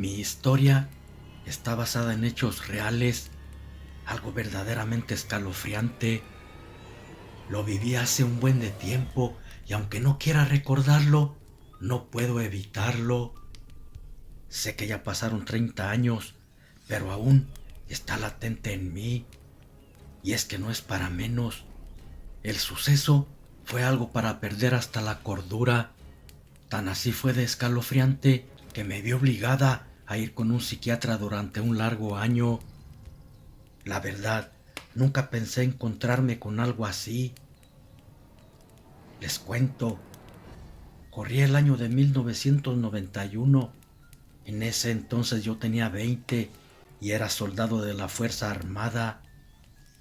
Mi historia está basada en hechos reales, algo verdaderamente escalofriante. Lo viví hace un buen de tiempo y aunque no quiera recordarlo, no puedo evitarlo. Sé que ya pasaron 30 años, pero aún está latente en mí. Y es que no es para menos. El suceso fue algo para perder hasta la cordura. Tan así fue de escalofriante que me vi obligada a ir con un psiquiatra durante un largo año. La verdad, nunca pensé encontrarme con algo así. Les cuento, corría el año de 1991. En ese entonces yo tenía 20 y era soldado de la Fuerza Armada,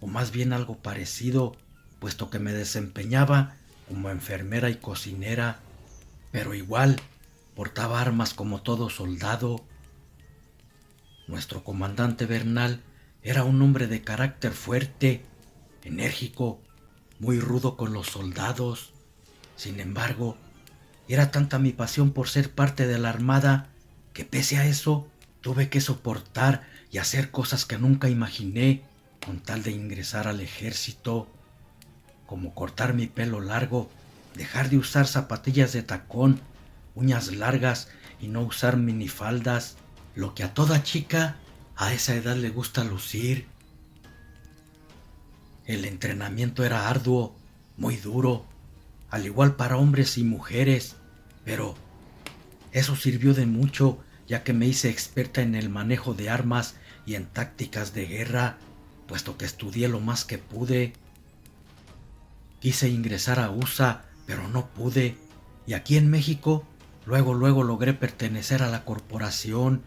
o más bien algo parecido, puesto que me desempeñaba como enfermera y cocinera, pero igual portaba armas como todo soldado. Nuestro comandante Bernal era un hombre de carácter fuerte, enérgico, muy rudo con los soldados. Sin embargo, era tanta mi pasión por ser parte de la Armada que pese a eso tuve que soportar y hacer cosas que nunca imaginé con tal de ingresar al ejército, como cortar mi pelo largo, dejar de usar zapatillas de tacón, uñas largas y no usar minifaldas, lo que a toda chica a esa edad le gusta lucir. El entrenamiento era arduo, muy duro, al igual para hombres y mujeres, pero eso sirvió de mucho, ya que me hice experta en el manejo de armas y en tácticas de guerra, puesto que estudié lo más que pude. Quise ingresar a USA, pero no pude, y aquí en México luego logré pertenecer a la corporación.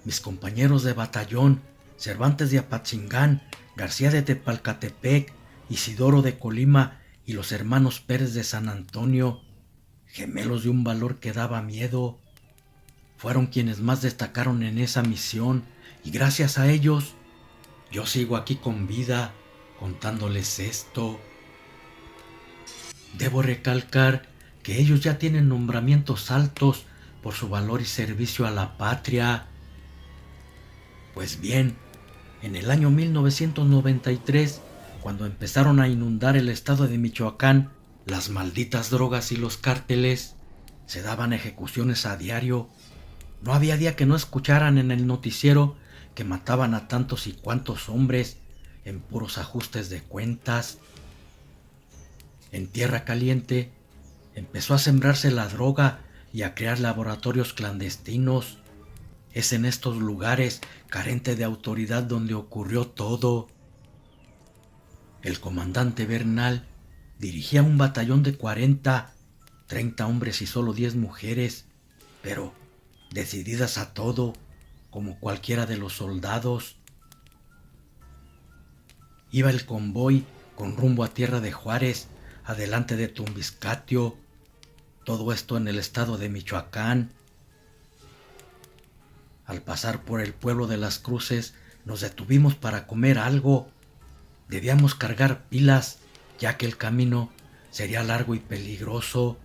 Mis compañeros de batallón, Cervantes de Apatzingán, García de Tepalcatepec, Isidoro de Colima y los hermanos Pérez de San Antonio, gemelos de un valor que daba miedo, fueron quienes más destacaron en esa misión y gracias a ellos yo sigo aquí con vida contándoles esto. Debo recalcar que ellos ya tienen nombramientos altos por su valor y servicio a la patria. Pues bien, en el año 1993, cuando empezaron a inundar el estado de Michoacán, las malditas drogas y los cárteles, se daban ejecuciones a diario. No había día que no escucharan en el noticiero que mataban a tantos y cuantos hombres en puros ajustes de cuentas. En Tierra Caliente empezó a sembrarse la droga y a crear laboratorios clandestinos. Es en estos lugares carente de autoridad donde ocurrió todo. El comandante Bernal dirigía un batallón de 30 hombres y solo 10 mujeres, pero decididas a todo, como cualquiera de los soldados. Iba el convoy con rumbo a Tierra de Juárez, adelante de Tumbiscatio, todo esto en el estado de Michoacán. Al pasar por el pueblo de Las Cruces, nos detuvimos para comer algo. Debíamos cargar pilas, ya que el camino sería largo y peligroso.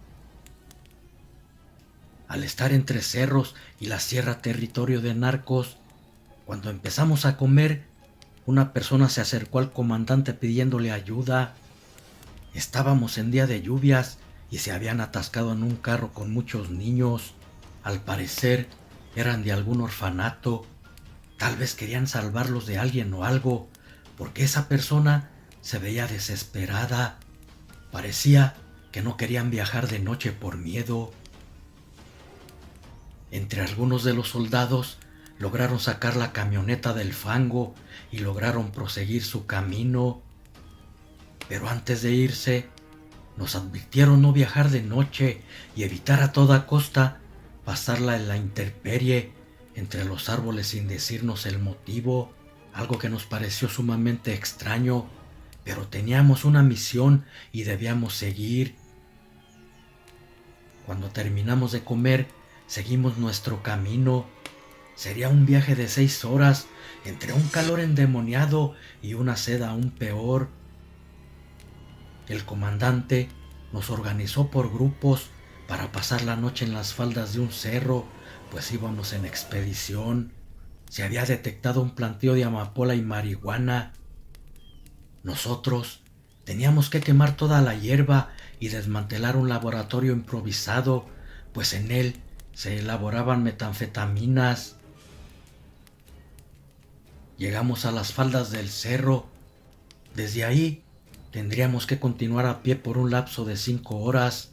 Al estar entre cerros y la sierra territorio de narcos, cuando empezamos a comer, una persona se acercó al comandante pidiéndole ayuda. Estábamos en día de lluvias y se habían atascado en un carro con muchos niños. Al parecer, eran de algún orfanato. Tal vez querían salvarlos de alguien o algo, porque esa persona se veía desesperada. Parecía que no querían viajar de noche por miedo. Entre algunos de los soldados lograron sacar la camioneta del fango y lograron proseguir su camino. Pero antes de irse, nos advirtieron no viajar de noche y evitar a toda costa pasarla en la intemperie entre los árboles sin decirnos el motivo, algo que nos pareció sumamente extraño, pero teníamos una misión y debíamos seguir. Cuando terminamos de comer, seguimos nuestro camino. Sería un viaje de 6 horas entre un calor endemoniado y una sed aún peor. El comandante nos organizó por grupos para pasar la noche en las faldas de un cerro pues íbamos en expedición. Se había detectado un planteo de amapola y marihuana. Nosotros teníamos que quemar toda la hierba y desmantelar un laboratorio improvisado, pues en él se elaboraban metanfetaminas. Llegamos a las faldas del cerro. Desde ahí tendríamos que continuar a pie por un lapso de 5 horas,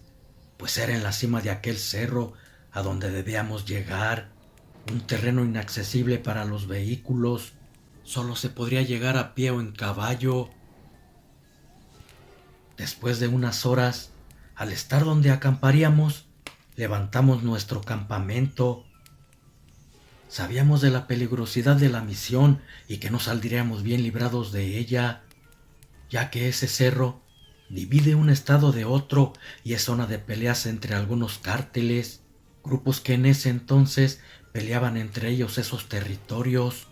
pues era en la cima de aquel cerro a donde debíamos llegar, un terreno inaccesible para los vehículos. Solo se podría llegar a pie o en caballo. Después de unas horas, al estar donde acamparíamos, levantamos nuestro campamento. Sabíamos de la peligrosidad de la misión y que no saldríamos bien librados de ella, ya que ese cerro divide un estado de otro y es zona de peleas entre algunos cárteles, grupos que en ese entonces peleaban entre ellos esos territorios,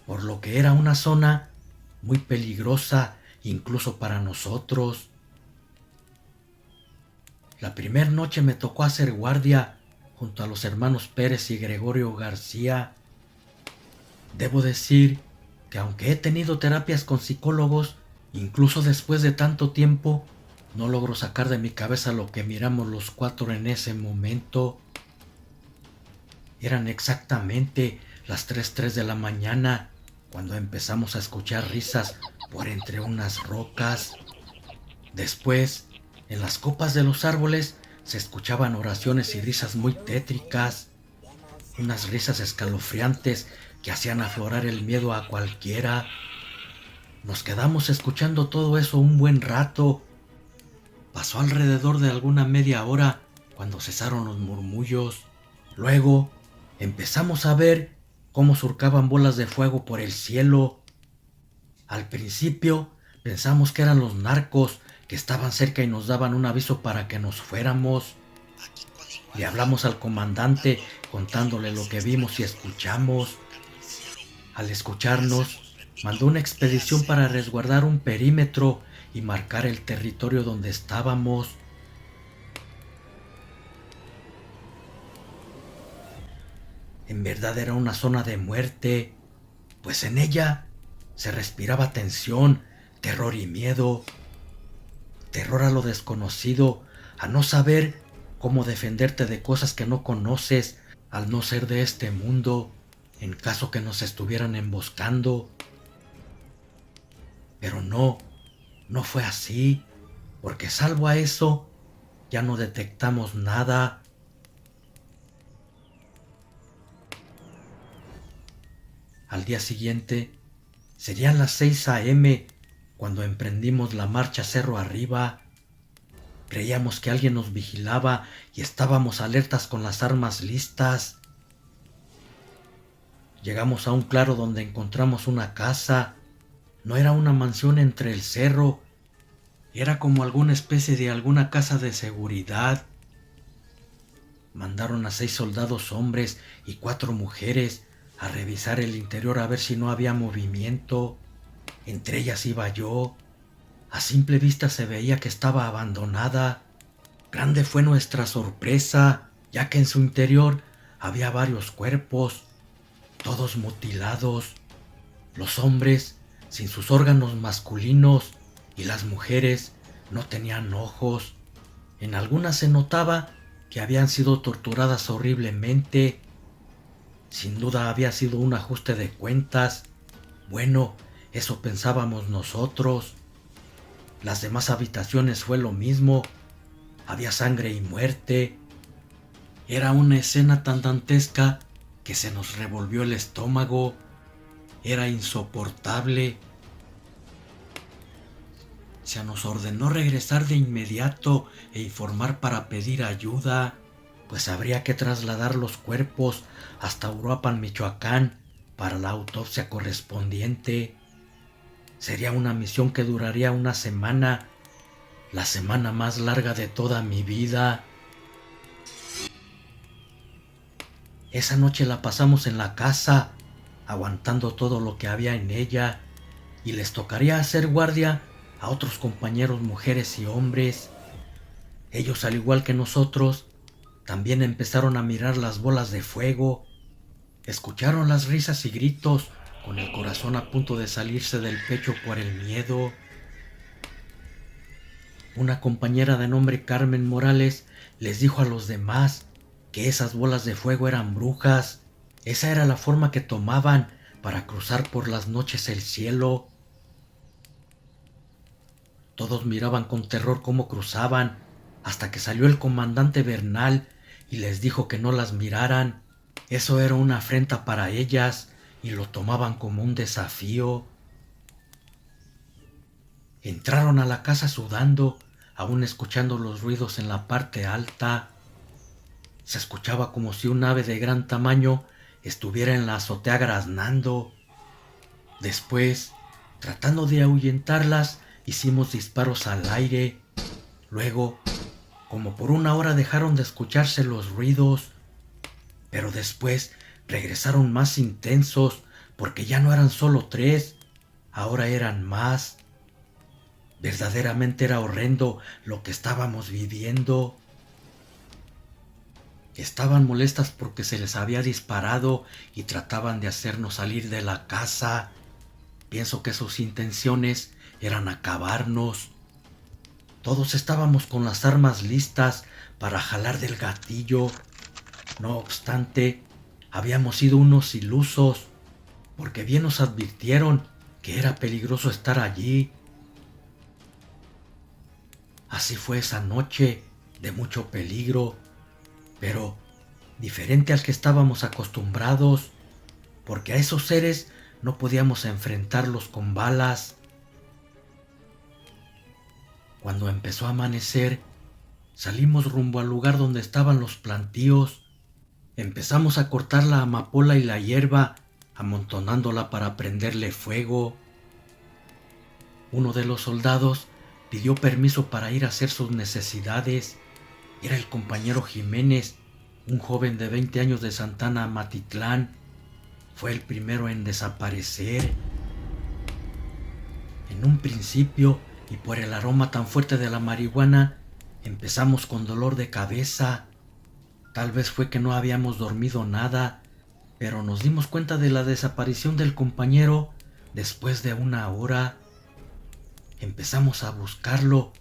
por lo que era una zona muy peligrosa incluso para nosotros. La primera noche me tocó hacer guardia junto a los hermanos Pérez y Gregorio García. Debo decir que aunque he tenido terapias con psicólogos, incluso después de tanto tiempo, no logro sacar de mi cabeza lo que miramos los cuatro en ese momento. Eran exactamente las 3:03 de la mañana cuando empezamos a escuchar risas por entre unas rocas. Después, en las copas de los árboles se escuchaban oraciones y risas muy tétricas, unas risas escalofriantes que hacían aflorar el miedo a cualquiera. Nos quedamos escuchando todo eso un buen rato. Pasó alrededor de alguna media hora cuando cesaron los murmullos. Luego empezamos a ver cómo surcaban bolas de fuego por el cielo. Al principio pensamos que eran los narcos que estaban cerca y nos daban un aviso para que nos fuéramos. Le hablamos al comandante contándole lo que vimos y escuchamos. Al escucharnos, mandó una expedición para resguardar un perímetro y marcar el territorio donde estábamos. En verdad era una zona de muerte, pues en ella se respiraba tensión, terror y miedo. Terror a lo desconocido, a no saber cómo defenderte de cosas que no conoces, al no ser de este mundo, en caso que nos estuvieran emboscando. Pero no fue así, porque salvo a eso, ya no detectamos nada. Al día siguiente, serían las 6 a.m. cuando emprendimos la marcha cerro arriba. Creíamos que alguien nos vigilaba y estábamos alertas con las armas listas. Llegamos a un claro donde encontramos una casa. No era una mansión entre el cerro, era como alguna especie de alguna casa de seguridad. Mandaron a 6 soldados hombres y 4 mujeres a revisar el interior a ver si no había movimiento. Entre ellas iba yo. A simple vista se veía que estaba abandonada. Grande fue nuestra sorpresa, ya que en su interior había varios cuerpos, todos mutilados. Los hombres sin sus órganos masculinos y las mujeres no tenían ojos. En algunas se notaba que habían sido torturadas horriblemente. Sin duda había sido un ajuste de cuentas. Bueno, eso pensábamos nosotros. Las demás habitaciones fue lo mismo. Había sangre y muerte. Era una escena tan dantesca que se nos revolvió el estómago. Era insoportable. Se nos ordenó regresar de inmediato e informar para pedir ayuda, pues habría que trasladar los cuerpos hasta Uruapan, Michoacán, para la autopsia correspondiente. Sería una misión que duraría una semana, la semana más larga de toda mi vida. Esa noche la pasamos en la casa, aguantando todo lo que había en ella, y les tocaría hacer guardia a otros compañeros mujeres y hombres. Ellos, al igual que nosotros, También empezaron a mirar las bolas de fuego. Escucharon las risas y gritos, con el corazón a punto de salirse del pecho por el miedo. Una compañera de nombre Carmen Morales les dijo a los demás que esas bolas de fuego eran brujas. Esa era la forma que tomaban para cruzar por las noches el cielo. Todos miraban con terror cómo cruzaban, hasta que salió el comandante Bernal y les dijo que no las miraran. Eso era una afrenta para ellas y lo tomaban como un desafío. Entraron a la casa sudando, aún escuchando los ruidos en la parte alta. Se escuchaba como si un ave de gran tamaño estuviera en la azotea graznando. Después, tratando de ahuyentarlas, hicimos disparos al aire. Luego, como por una hora dejaron de escucharse los ruidos, pero después regresaron más intensos, porque ya no eran solo 3, ahora eran más. Verdaderamente era horrendo lo que estábamos viviendo. Estaban molestas porque se les había disparado y trataban de hacernos salir de la casa. Pienso que sus intenciones eran acabarnos. Todos estábamos con las armas listas para jalar del gatillo. No obstante, habíamos sido unos ilusos, porque bien nos advirtieron que era peligroso estar allí. Así fue esa noche de mucho peligro, pero diferente al que estábamos acostumbrados, porque a esos seres no podíamos enfrentarlos con balas. Cuando empezó a amanecer, salimos rumbo al lugar donde estaban los plantíos. Empezamos a cortar la amapola y la hierba, amontonándola para prenderle fuego. Uno de los soldados pidió permiso para ir a hacer sus necesidades. Era el compañero Jiménez, un joven de 20 años de Santana, Matitlán. Fue el primero en desaparecer. En un principio, y por el aroma tan fuerte de la marihuana, empezamos con dolor de cabeza. Tal vez fue que no habíamos dormido nada, pero nos dimos cuenta de la desaparición del compañero después de 1 hora. Empezamos a buscarlo.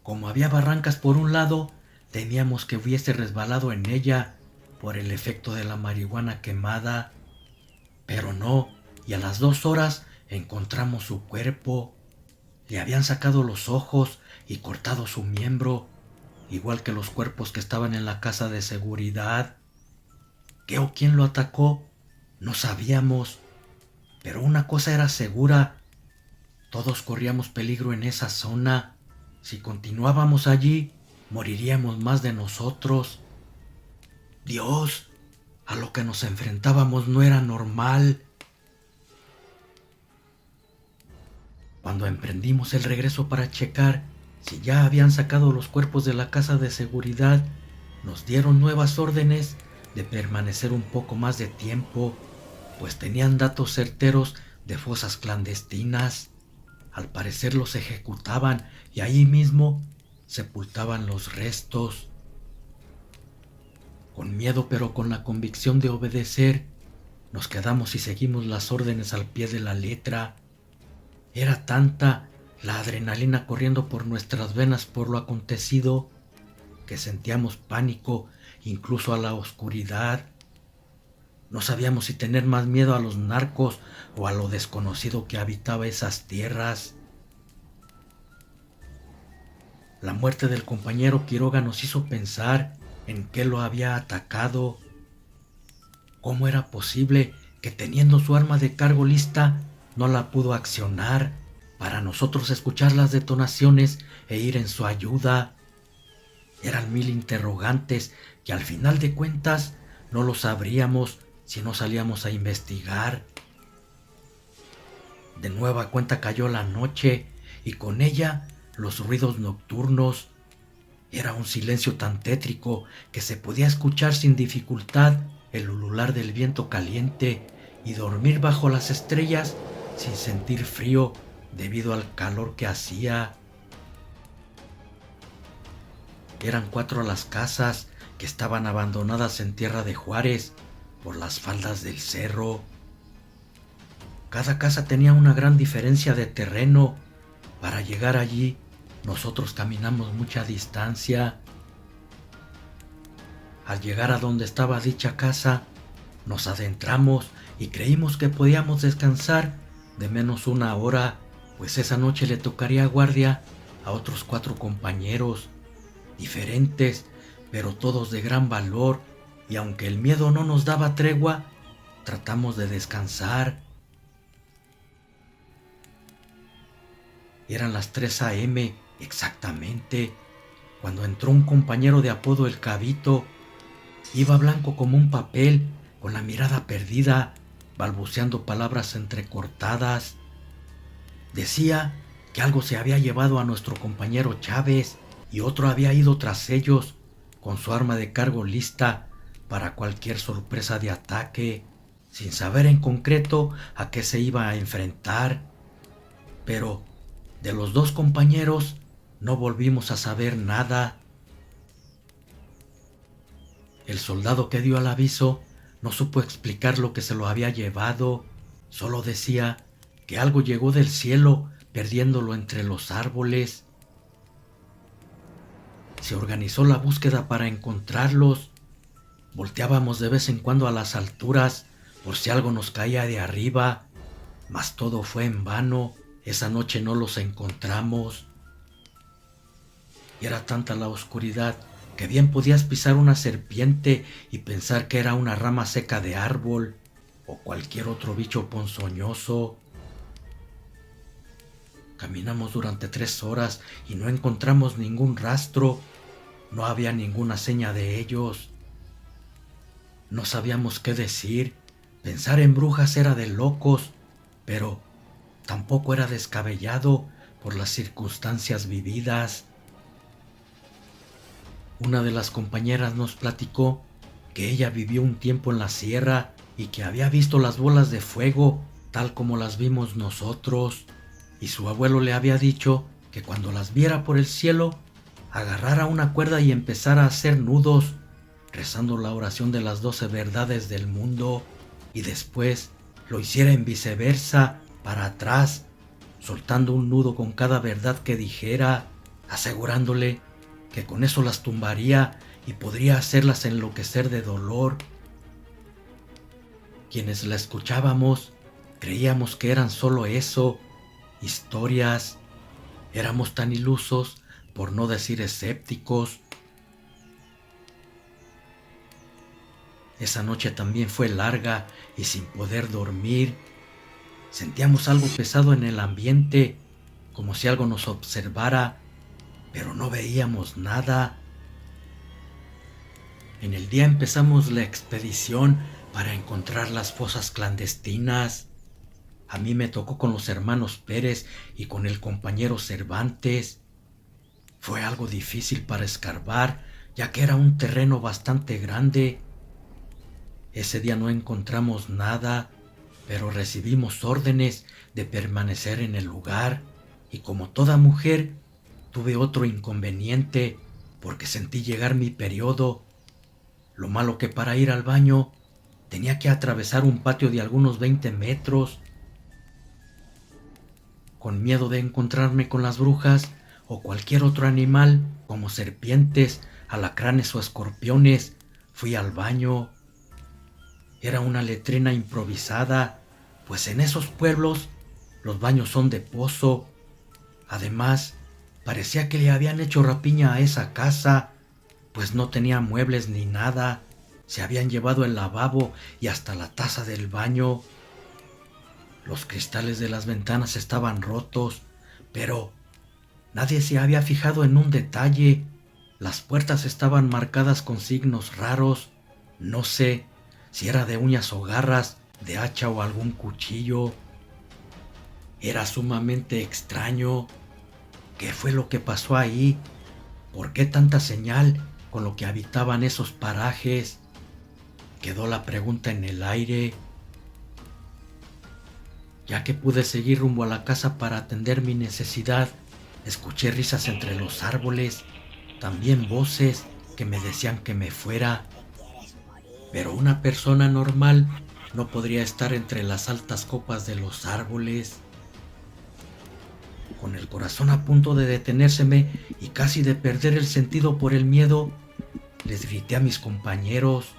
Como había barrancas por un lado, temíamos que hubiese resbalado en ella por el efecto de la marihuana quemada. Pero no, y a las 2 horas encontramos su cuerpo. Le habían sacado los ojos y cortado su miembro, igual que los cuerpos que estaban en la casa de seguridad. ¿Qué o quién lo atacó? No sabíamos, pero una cosa era segura: todos corríamos peligro en esa zona. Si continuábamos allí, moriríamos más de nosotros. Dios, a lo que nos enfrentábamos no era normal. Cuando emprendimos el regreso para checar si ya habían sacado los cuerpos de la casa de seguridad, nos dieron nuevas órdenes de permanecer un poco más de tiempo, pues tenían datos certeros de fosas clandestinas. Al parecer los ejecutaban y ahí mismo sepultaban los restos. Con miedo, pero con la convicción de obedecer, nos quedamos y seguimos las órdenes al pie de la letra. Era tanta la adrenalina corriendo por nuestras venas por lo acontecido que sentíamos pánico incluso a la oscuridad. No sabíamos si tener más miedo a los narcos o a lo desconocido que habitaba esas tierras. La muerte del compañero Quiroga nos hizo pensar en qué lo había atacado. ¿Cómo era posible que, teniendo su arma de cargo lista, no la pudo accionar para nosotros escuchar las detonaciones e ir en su ayuda? Eran 1000 interrogantes que al final de cuentas no lo sabríamos si no salíamos a investigar. De nueva cuenta cayó la noche y con ella los ruidos nocturnos. Era un silencio tan tétrico que se podía escuchar sin dificultad el ulular del viento caliente y dormir bajo las estrellas sin sentir frío debido al calor que hacía. Eran 4 las casas que estaban abandonadas en tierra de Juárez por las faldas del cerro. Cada casa tenía una gran diferencia de terreno. Para llegar allí, nosotros caminamos mucha distancia. Al llegar a donde estaba dicha casa, nos adentramos y creímos que podíamos descansar de menos una hora, pues esa noche le tocaría guardia a otros 4 compañeros, diferentes, pero todos de gran valor, y aunque el miedo no nos daba tregua, tratamos de descansar. Eran las 3 a.m. exactamente, cuando entró un compañero de apodo El Cabito. Iba blanco como un papel, con la mirada perdida, balbuceando palabras entrecortadas. Decía que algo se había llevado a nuestro compañero Chávez y otro había ido tras ellos, con su arma de cargo lista para cualquier sorpresa de ataque, sin saber en concreto a qué se iba a enfrentar. Pero de los 2 compañeros no volvimos a saber nada. El soldado que dio el aviso no supo explicar lo que se lo había llevado, solo decía que algo llegó del cielo perdiéndolo entre los árboles. Se organizó la búsqueda para encontrarlos. Volteábamos de vez en cuando a las alturas por si algo nos caía de arriba, mas todo fue en vano. Esa noche no los encontramos. Y era tanta la oscuridad que bien podías pisar una serpiente y pensar que era una rama seca de árbol o cualquier otro bicho ponzoñoso. Caminamos durante 3 horas y no encontramos ningún rastro. No había ninguna seña de ellos. No sabíamos qué decir. Pensar en brujas era de locos, pero tampoco era descabellado por las circunstancias vividas. Una de las compañeras nos platicó que ella vivió un tiempo en la sierra y que había visto las bolas de fuego tal como las vimos nosotros, y su abuelo le había dicho que cuando las viera por el cielo, agarrara una cuerda y empezara a hacer nudos, rezando la oración de las 12 verdades del mundo, y después lo hiciera en viceversa, para atrás, soltando un nudo con cada verdad que dijera, asegurándole que con eso las tumbaría y podría hacerlas enloquecer de dolor. Quienes la escuchábamos creíamos que eran solo eso, historias. Éramos tan ilusos, por no decir escépticos. Esa noche también fue larga y sin poder dormir. Sentíamos algo pesado en el ambiente, como si algo nos observara, pero no veíamos nada. En el día empezamos la expedición para encontrar las fosas clandestinas. A mí me tocó con los hermanos Pérez y con el compañero Cervantes. Fue algo difícil para escarbar, ya que era un terreno bastante grande. Ese día no encontramos nada, pero recibimos órdenes de permanecer en el lugar, y como toda mujer, tuve otro inconveniente, porque sentí llegar mi periodo. Lo malo que para ir al baño tenía que atravesar un patio de algunos 20 metros. Con miedo de encontrarme con las brujas o cualquier otro animal, como serpientes, alacranes o escorpiones, fui al baño. Era una letrina improvisada, pues en esos pueblos los baños son de pozo. Además, parecía que le habían hecho rapiña a esa casa, pues no tenía muebles ni nada. Se habían llevado el lavabo y hasta la taza del baño. Los cristales de las ventanas estaban rotos, pero nadie se había fijado en un detalle. Las puertas estaban marcadas con signos raros. No sé si era de uñas o garras, de hacha o algún cuchillo. Era sumamente extraño. ¿Qué fue lo que pasó ahí? ¿Por qué tanta señal con lo que habitaban esos parajes? Quedó la pregunta en el aire. Ya que pude seguir rumbo a la casa para atender mi necesidad, escuché risas entre los árboles, también voces, que me decían que me fuera, pero una persona normal no podría estar entre las altas copas de los árboles. Con el corazón a punto de detenérseme y casi de perder el sentido por el miedo, les grité a mis compañeros.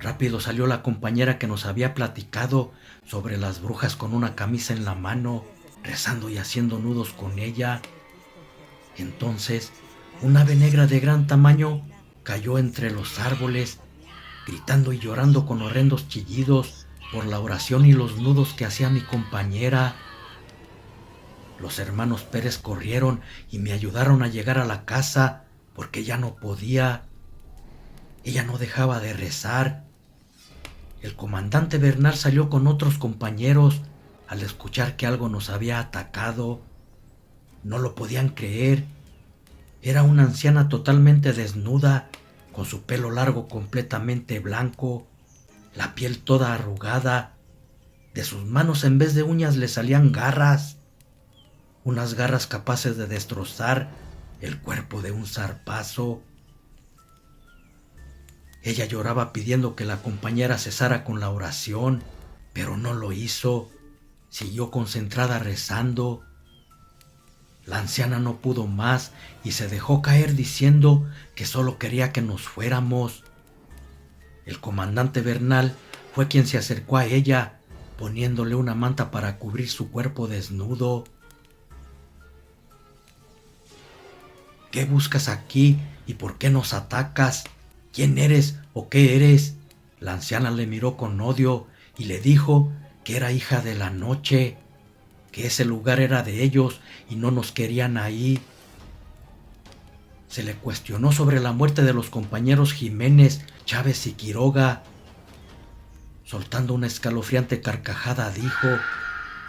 Rápido salió la compañera que nos había platicado sobre las brujas con una camisa en la mano, rezando y haciendo nudos con ella. Entonces, un ave negra de gran tamaño cayó entre los árboles, gritando y llorando con horrendos chillidos por la oración y los nudos que hacía mi compañera. Los hermanos Pérez corrieron y me ayudaron a llegar a la casa porque ya no podía. Ella no dejaba de rezar. El comandante Bernal salió con otros compañeros al escuchar que algo nos había atacado. No lo podían creer. Era una anciana totalmente desnuda, con su pelo largo completamente blanco, la piel toda arrugada. De sus manos en vez de uñas le salían garras, unas garras capaces de destrozar el cuerpo de un zarpazo. Ella lloraba pidiendo que la compañera cesara con la oración, pero no lo hizo. Siguió concentrada rezando. La anciana no pudo más y se dejó caer diciendo que solo quería que nos fuéramos. El comandante Bernal fue quien se acercó a ella, poniéndole una manta para cubrir su cuerpo desnudo. ¿Qué buscas aquí y por qué nos atacas? ¿Quién eres o qué eres? La anciana le miró con odio y le dijo que era hija de la noche, que ese lugar era de ellos y no nos querían ahí. Se le cuestionó sobre la muerte de los compañeros Jiménez, Chávez y Quiroga. Soltando una escalofriante carcajada dijo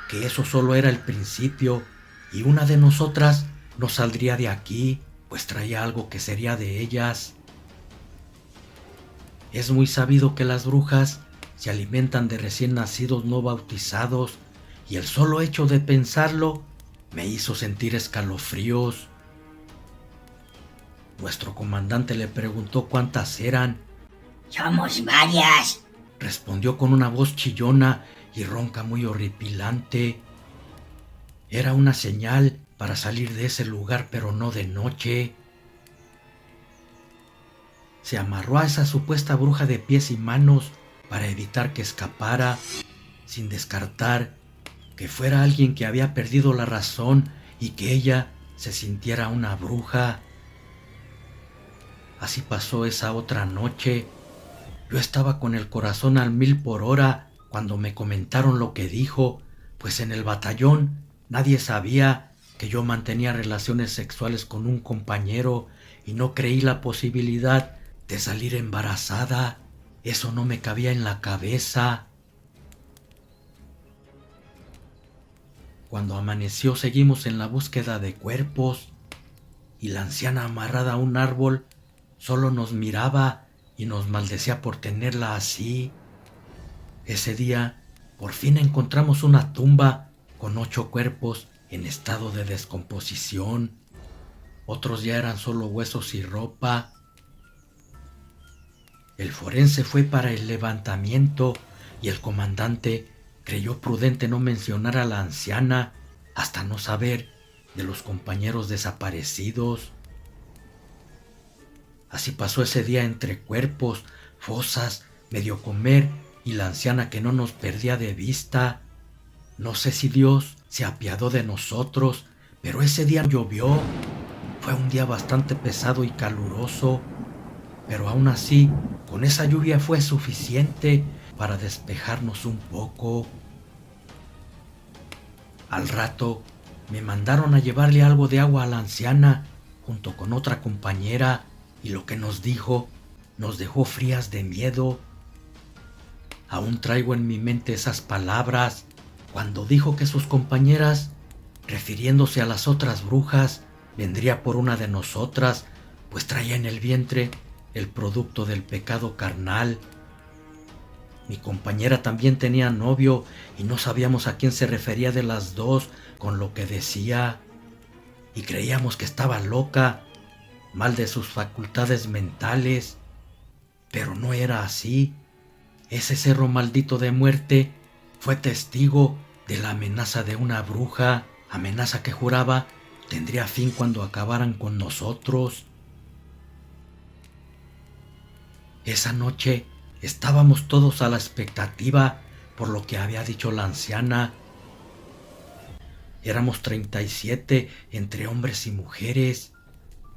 que eso solo era el principio y una de nosotras no saldría de aquí, pues traía algo que sería de ellas. Es muy sabido que las brujas se alimentan de recién nacidos no bautizados y el solo hecho de pensarlo me hizo sentir escalofríos. Nuestro comandante le preguntó cuántas eran. Somos varias, Respondió con una voz chillona y ronca muy horripilante. Era una señal para salir de ese lugar, pero no de noche. Se amarró a esa supuesta bruja de pies y manos para evitar que escapara, sin descartar que fuera alguien que había perdido la razón y que ella se sintiera una bruja. Así pasó esa otra noche. Yo estaba con el corazón al 1000 por hora cuando me comentaron lo que dijo, pues en el batallón nadie sabía que yo mantenía relaciones sexuales con un compañero y no creí la posibilidad de salir embarazada. Eso no me cabía en la cabeza. Cuando amaneció seguimos en la búsqueda de cuerpos y la anciana amarrada a un árbol solo nos miraba y nos maldecía por tenerla así. Ese día por fin encontramos una tumba con 8 cuerpos en estado de descomposición. Otros ya eran solo huesos y ropa. El forense fue para el levantamiento y el comandante creyó prudente no mencionar a la anciana hasta no saber de los compañeros desaparecidos. Así pasó ese día entre cuerpos, fosas, medio comer y la anciana que no nos perdía de vista. No sé si Dios se apiadó de nosotros, pero ese día llovió. Fue un día bastante pesado y caluroso, pero aún así, con esa lluvia fue suficiente para despejarnos un poco. Al rato, me mandaron a llevarle algo de agua a la anciana, junto con otra compañera, y lo que nos dijo nos dejó frías de miedo. Aún traigo en mi mente esas palabras, cuando dijo que sus compañeras, refiriéndose a las otras brujas, vendría por una de nosotras, pues traía en el vientre el producto del pecado carnal. Mi compañera también tenía novio y no sabíamos a quién se refería de las dos con lo que decía, y creíamos que estaba loca. mal de sus facultades mentales. Pero no era así. Ese cerro maldito de muerte fue testigo de la amenaza de una bruja, amenaza que juraba tendría fin cuando acabaran con nosotros. Esa noche estábamos todos a la expectativa por lo que había dicho la anciana. Éramos 37 entre hombres y mujeres,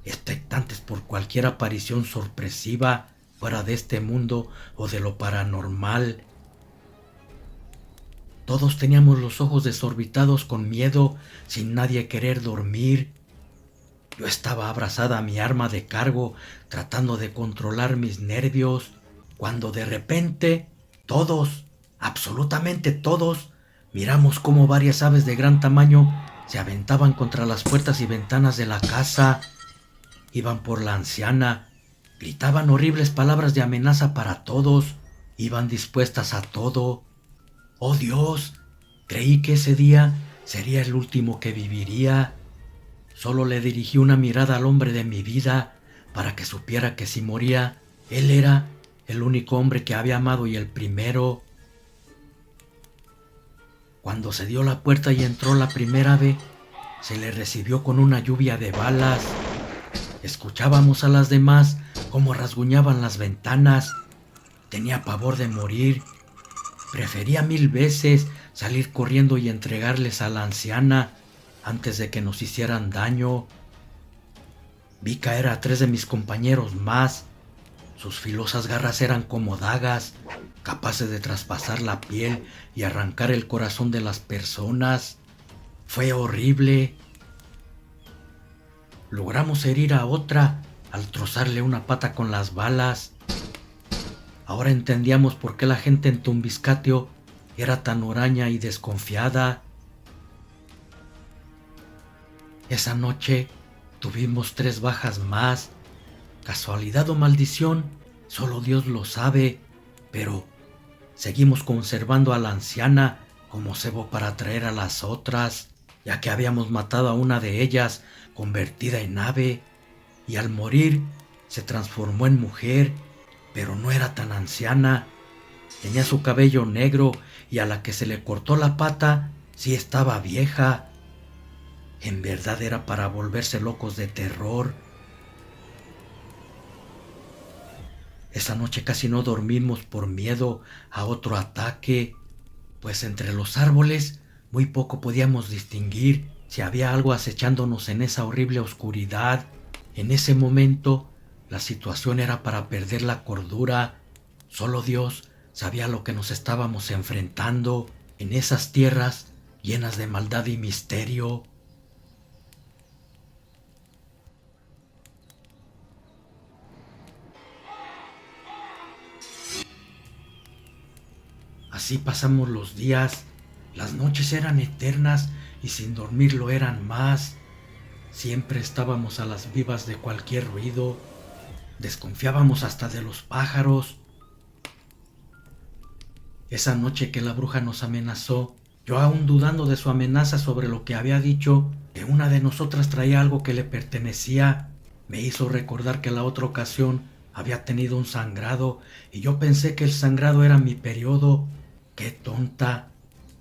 expectantes por cualquier aparición sorpresiva fuera de este mundo o de lo paranormal. Todos teníamos los ojos desorbitados con miedo, sin nadie querer dormir. Yo estaba abrazada a mi arma de cargo, tratando de controlar mis nervios, cuando de repente todos, absolutamente todos, miramos cómo varias aves de gran tamaño se aventaban contra las puertas y ventanas de la casa. Iban por la anciana, gritaban horribles palabras de amenaza para todos, iban dispuestas a todo. ¡Oh Dios! Creí que ese día sería el último que viviría. Solo le dirigí una mirada al hombre de mi vida para que supiera que si moría, él era el único hombre que había amado y el primero. Cuando se dio la puerta y entró la primera ave, se le recibió con una lluvia de balas. Escuchábamos a las demás cómo rasguñaban las ventanas. Tenía pavor de morir. Prefería 1000 veces salir corriendo y entregarles a la anciana antes de que nos hicieran daño. Vi caer a 3 de mis compañeros más. Sus filosas garras eran como dagas, capaces de traspasar la piel y arrancar el corazón de las personas. Fue horrible. Logramos herir a otra al trozarle una pata con las balas. Ahora entendíamos por qué la gente en Tumbiscatio era tan huraña y desconfiada. Esa noche tuvimos 3 bajas más. Casualidad o maldición, solo Dios lo sabe, pero seguimos conservando a la anciana como cebo para atraer a las otras, ya que habíamos matado a una de ellas convertida en ave, y al morir se transformó en mujer, pero no era tan anciana. Tenía su cabello negro y a la que se le cortó la pata sí estaba vieja. En verdad era para volverse locos de terror. Esa noche casi no dormimos por miedo a otro ataque, pues entre los árboles muy poco podíamos distinguir si había algo acechándonos en esa horrible oscuridad. En ese momento la situación era para perder la cordura. Solo Dios sabía lo que nos estábamos enfrentando en esas tierras llenas de maldad y misterio. Así pasamos los días. Las noches eran eternas y sin dormir lo eran más. Siempre estábamos a las vivas de cualquier ruido. Desconfiábamos hasta de los pájaros. Esa noche que la bruja nos amenazó, yo aún dudando de su amenaza sobre lo que había dicho, que una de nosotras traía algo que le pertenecía, me hizo recordar que la otra ocasión había tenido un sangrado y yo pensé que el sangrado era mi periodo. ¡Qué tonta!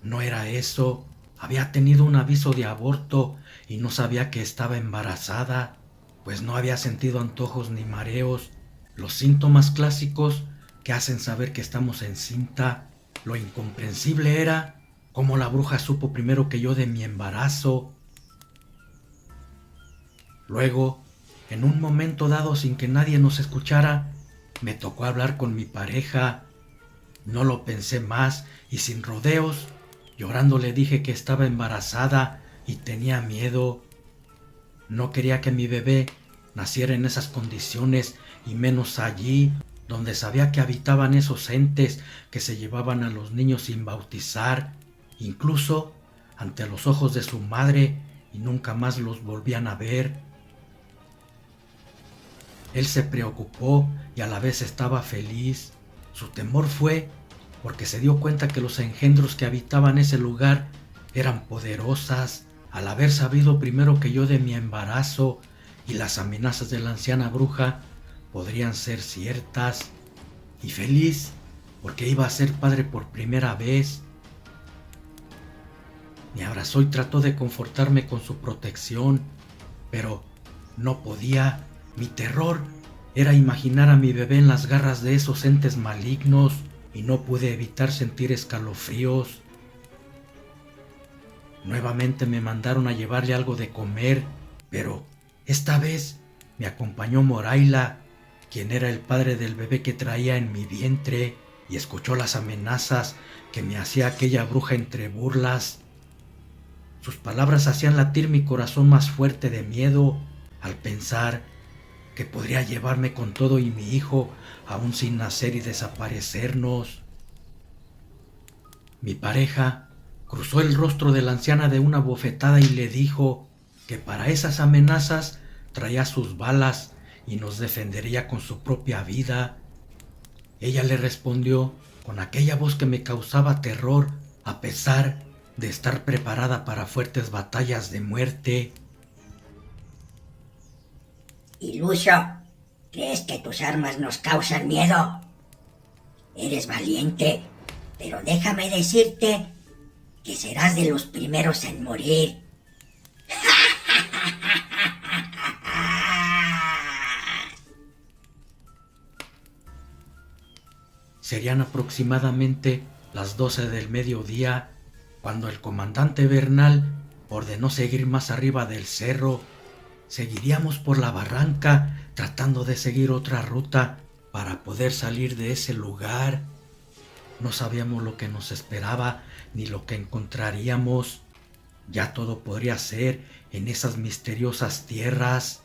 No era eso. Había tenido un aviso de aborto y no sabía que estaba embarazada, pues no había sentido antojos ni mareos, los síntomas clásicos que hacen saber que estamos encinta. Lo incomprensible era cómo la bruja supo primero que yo de mi embarazo. Luego, en un momento dado sin que nadie nos escuchara, me tocó hablar con mi pareja. No lo pensé más y sin rodeos, llorando le dije que estaba embarazada y tenía miedo. No quería que mi bebé naciera en esas condiciones y menos allí, donde sabía que habitaban esos entes que se llevaban a los niños sin bautizar, incluso ante los ojos de su madre, y nunca más los volvían a ver. Él se preocupó y a la vez estaba feliz. Su temor fue porque se dio cuenta que los engendros que habitaban ese lugar eran poderosas, al haber sabido primero que yo de mi embarazo y las amenazas de la anciana bruja podrían ser ciertas, y feliz porque iba a ser padre por primera vez. Me abrazó y trató de confortarme con su protección, pero no podía. Mi terror era imaginar a mi bebé en las garras de esos entes malignos y no pude evitar sentir escalofríos. Nuevamente me mandaron a llevarle algo de comer, pero esta vez me acompañó Moraila, quien era el padre del bebé que traía en mi vientre, y escuchó las amenazas que me hacía aquella bruja entre burlas. Sus palabras hacían latir mi corazón más fuerte de miedo al pensar que podría llevarme con todo y mi hijo aún sin nacer y desaparecernos. Mi pareja cruzó el rostro de la anciana de una bofetada y le dijo que para esas amenazas traía sus balas y nos defendería con su propia vida. Ella le respondió con aquella voz que me causaba terror, a pesar de estar preparada para fuertes batallas de muerte. Iluso, ¿crees que tus armas nos causan miedo? Eres valiente, pero déjame decirte que serás de los primeros en morir. Serían aproximadamente las 12 del mediodía cuando el comandante Bernal ordenó seguir más arriba del cerro. Seguiríamos por la barranca tratando de seguir otra ruta para poder salir de ese lugar. No sabíamos lo que nos esperaba ni lo que encontraríamos. Ya todo podría ser en esas misteriosas tierras.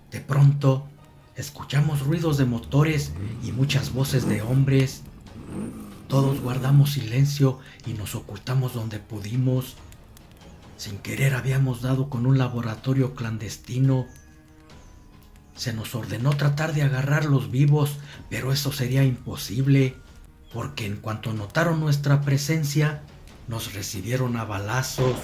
De pronto, escuchamos ruidos de motores y muchas voces de hombres. Todos guardamos silencio y nos ocultamos donde pudimos. Sin querer habíamos dado con un laboratorio clandestino. Se nos ordenó tratar de agarrarlos vivos, pero eso sería imposible, porque en cuanto notaron nuestra presencia, nos recibieron a balazos.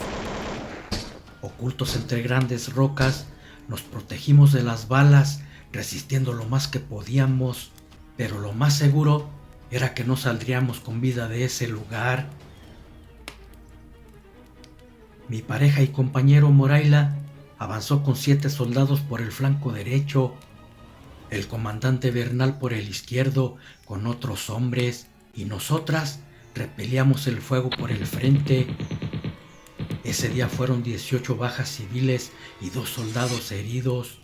Ocultos entre grandes rocas, nos protegimos de las balas, resistiendo lo más que podíamos, pero lo más seguro era que no saldríamos con vida de ese lugar. Mi pareja y compañero Moraila avanzó con 7 soldados por el flanco derecho, el comandante Bernal por el izquierdo con otros hombres, y nosotras repelíamos el fuego por el frente. Ese día fueron 18 bajas civiles y 2 soldados heridos.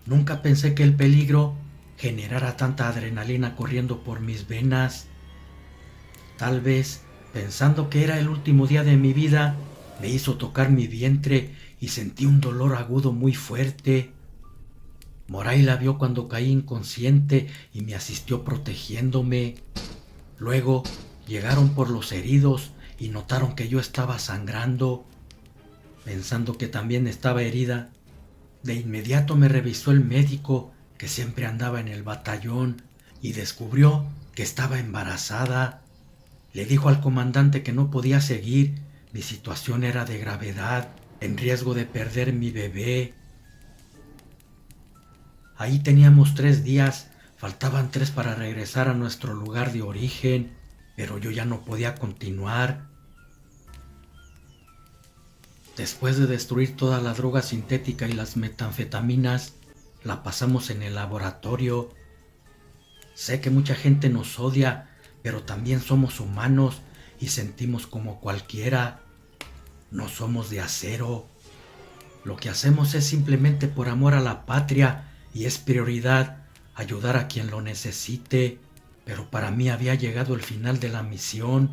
Nunca pensé que el peligro generara tanta adrenalina corriendo por mis venas. Tal vez, pensando que era el último día de mi vida, me hizo tocar mi vientre y sentí un dolor agudo muy fuerte. Moraila vio cuando caí inconsciente y me asistió protegiéndome. Luego llegaron por los heridos y notaron que yo estaba sangrando. Pensando que también estaba herida, de inmediato me revisó el médico que siempre andaba en el batallón y descubrió que estaba embarazada. Le dijo al comandante que no podía seguir, mi situación era de gravedad, en riesgo de perder mi bebé. Ahí teníamos 3 días, faltaban 3 para regresar a nuestro lugar de origen, pero yo ya no podía continuar. Después de destruir toda la droga sintética y las metanfetaminas, la pasamos en el laboratorio. Sé que mucha gente nos odia, pero también somos humanos y sentimos como cualquiera. No somos de acero. Lo que hacemos es simplemente por amor a la patria y es prioridad ayudar a quien lo necesite. Pero para mí había llegado el final de la misión.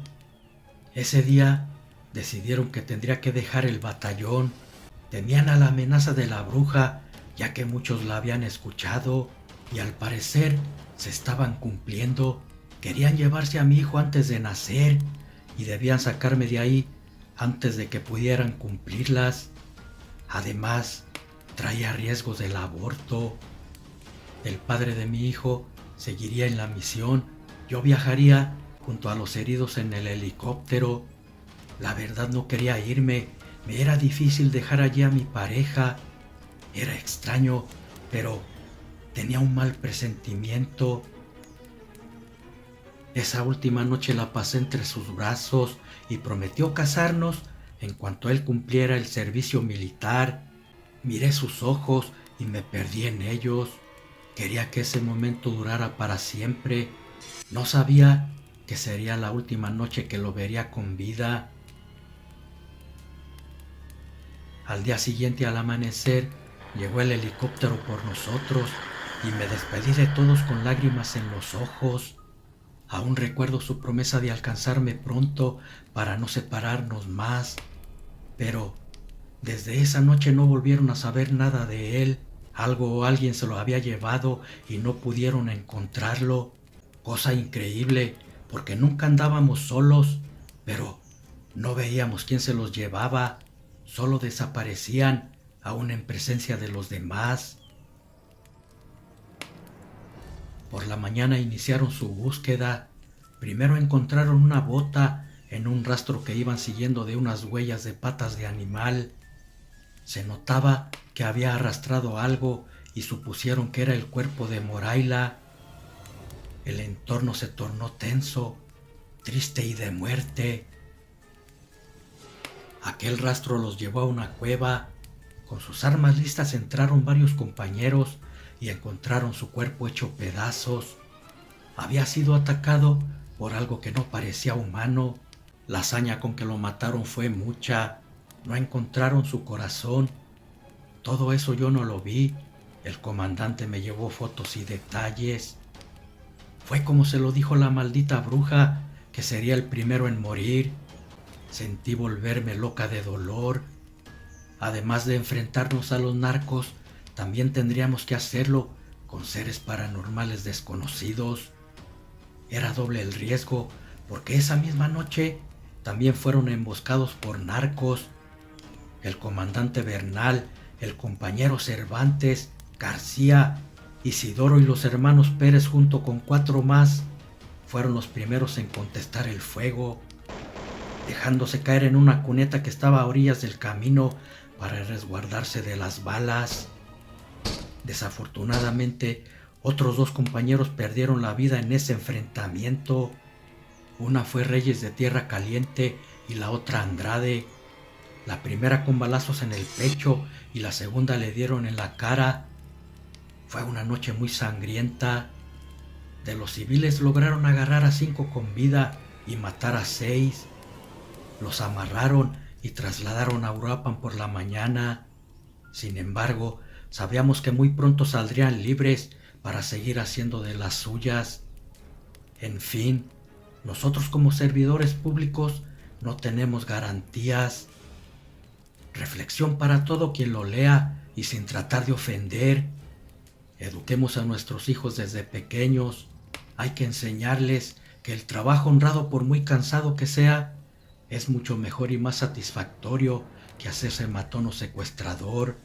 Ese día decidieron que tendría que dejar el batallón. Temían a la amenaza de la bruja, ya que muchos la habían escuchado y al parecer se estaban cumpliendo. Querían llevarse a mi hijo antes de nacer y debían sacarme de ahí antes de que pudieran cumplirlas. Además, traía riesgos del aborto. El padre de mi hijo seguiría en la misión. Yo viajaría junto a los heridos en el helicóptero. La verdad no quería irme, Me era difícil dejar allí a mi pareja. Era extraño, pero tenía un mal presentimiento. Esa última noche la pasé entre sus brazos y prometió casarnos en cuanto él cumpliera el servicio militar. Miré sus ojos y me perdí en ellos. Quería que ese momento durara para siempre. No sabía que sería la última noche que lo vería con vida. Al día siguiente, al amanecer, llegó el helicóptero por nosotros y me despedí de todos con lágrimas en los ojos. Aún recuerdo su promesa de alcanzarme pronto para no separarnos más, pero desde esa noche no volvieron a saber nada de él. Algo o alguien se lo había llevado y no pudieron encontrarlo. Cosa increíble, porque nunca andábamos solos, pero no veíamos quién se los llevaba. Solo desaparecían, aún en presencia de los demás. Por la mañana iniciaron su búsqueda. Primero encontraron una bota en un rastro que iban siguiendo de unas huellas de patas de animal. Se notaba que había arrastrado algo y supusieron que era el cuerpo de Moraila. El entorno se tornó tenso, triste y de muerte. Aquel rastro los llevó a una cueva. Con sus armas listas entraron varios compañeros y encontraron su cuerpo hecho pedazos. Había sido atacado por algo que no parecía humano. La hazaña con que lo mataron fue mucha. No encontraron su corazón. Todo eso yo no lo vi. El comandante me llevó fotos y detalles. Fue como se lo dijo la maldita bruja, que sería el primero en morir. Sentí volverme loca de dolor. Además de enfrentarnos a los narcos, también tendríamos que hacerlo con seres paranormales desconocidos. Era doble el riesgo, porque esa misma noche también fueron emboscados por narcos. El comandante Bernal, el compañero Cervantes, García, Isidoro y los hermanos Pérez junto con 4 más fueron los primeros en contestar el fuego, dejándose caer en una cuneta que estaba a orillas del camino para resguardarse de las balas. Desafortunadamente, otros 2 compañeros perdieron la vida en ese enfrentamiento. Una fue Reyes de Tierra Caliente y la otra Andrade. La primera con balazos en el pecho y la segunda le dieron en la cara. Fue una noche muy sangrienta. De los civiles lograron agarrar a 5 con vida y matar a 6. Los amarraron y trasladaron a Uruapan por la mañana. Sin embargo, sabíamos que muy pronto saldrían libres para seguir haciendo de las suyas. En fin, nosotros como servidores públicos no tenemos garantías. Reflexión para todo quien lo lea y sin tratar de ofender. Eduquemos a nuestros hijos desde pequeños. Hay que enseñarles que el trabajo honrado, por muy cansado que sea, es mucho mejor y más satisfactorio que hacerse matón o secuestrador.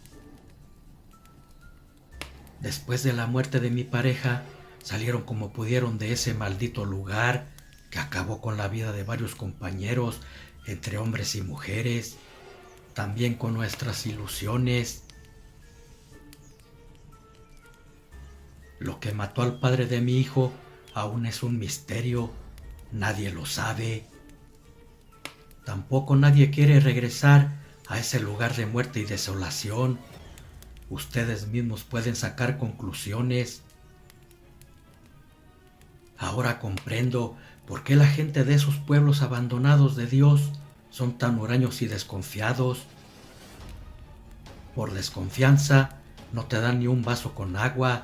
Después de la muerte de mi pareja, salieron como pudieron de ese maldito lugar que acabó con la vida de varios compañeros, entre hombres y mujeres, también con nuestras ilusiones. Lo que mató al padre de mi hijo aún es un misterio, nadie lo sabe. Tampoco nadie quiere regresar a ese lugar de muerte y desolación. Ustedes mismos pueden sacar conclusiones. Ahora comprendo por qué la gente de esos pueblos abandonados de Dios son tan huraños y desconfiados. Por desconfianza no te dan ni un vaso con agua.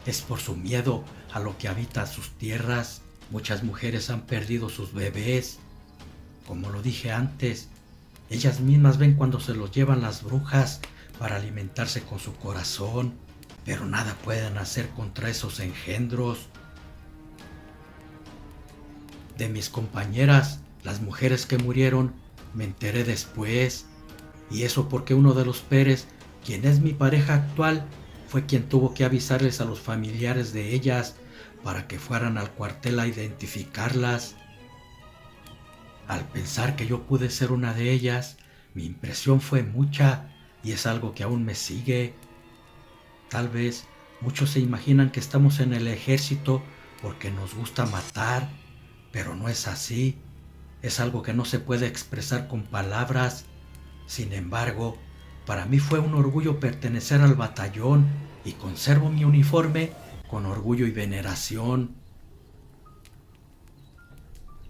Es por su miedo a lo que habita sus tierras. Muchas mujeres han perdido sus bebés. Como lo dije antes, ellas mismas ven cuando se los llevan las brujas para alimentarse con su corazón, pero nada pueden hacer contra esos engendros. De mis compañeras, las mujeres que murieron, me enteré después, y eso porque uno de los Pérez, quien es mi pareja actual, fue quien tuvo que avisarles a los familiares de ellas para que fueran al cuartel a identificarlas. Al pensar que yo pude ser una de ellas, Mi impresión fue mucha y es algo que aún me sigue. Tal vez muchos se imaginan que estamos en el ejército porque nos gusta matar, pero no es así. Es algo que no se puede expresar con palabras. Sin embargo, para mí fue un orgullo pertenecer al batallón y conservo mi uniforme con orgullo y veneración.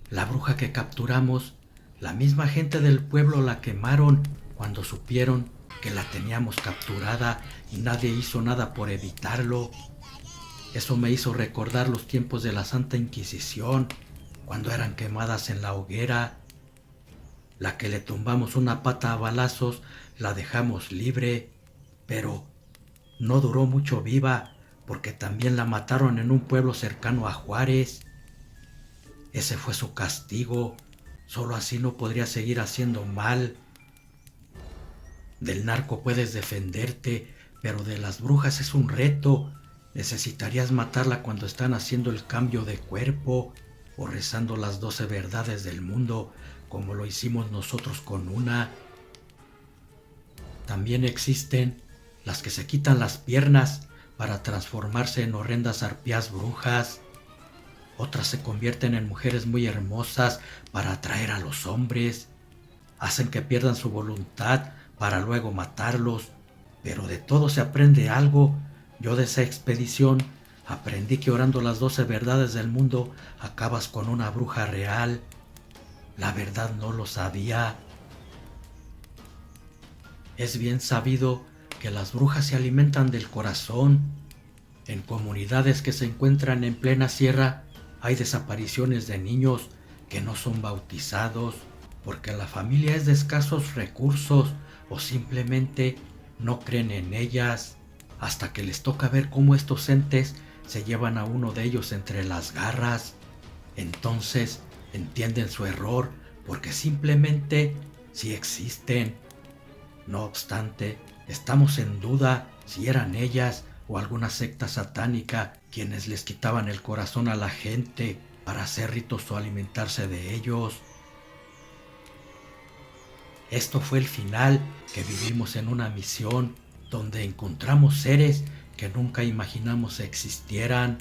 La bruja que capturamos, la misma gente del pueblo la quemaron cuando supieron que la teníamos capturada y nadie hizo nada por evitarlo. Eso me hizo recordar los tiempos de la Santa Inquisición, cuando eran quemadas en la hoguera. La que le tumbamos una pata a balazos la dejamos libre, pero no duró mucho viva porque también la mataron en un pueblo cercano a Juárez. Ese fue su castigo. Solo así no podría seguir haciendo mal. Del narco puedes defenderte, pero de las brujas es un reto. Necesitarías matarla cuando están haciendo el cambio de cuerpo o rezando las 12 verdades del mundo, como lo hicimos nosotros con una. También existen las que se quitan las piernas para transformarse en horrendas arpías brujas. Otras se convierten en mujeres muy hermosas para atraer a los hombres. Hacen que pierdan su voluntad para luego matarlos. Pero de todo se aprende algo. Yo de esa expedición aprendí que orando las 12 verdades del mundo acabas con una bruja real. La verdad no lo sabía. Es bien sabido que las brujas se alimentan del corazón. En comunidades que se encuentran en plena sierra hay desapariciones de niños que no son bautizados porque la familia es de escasos recursos o simplemente no creen en ellas, hasta que les toca ver cómo estos entes se llevan a uno de ellos entre las garras. Entonces entienden su error porque simplemente sí existen. No obstante, estamos en duda si eran ellas o alguna secta satánica quienes les quitaban el corazón a la gente para hacer ritos o alimentarse de ellos. Esto fue el final que vivimos en una misión donde encontramos seres que nunca imaginamos existieran.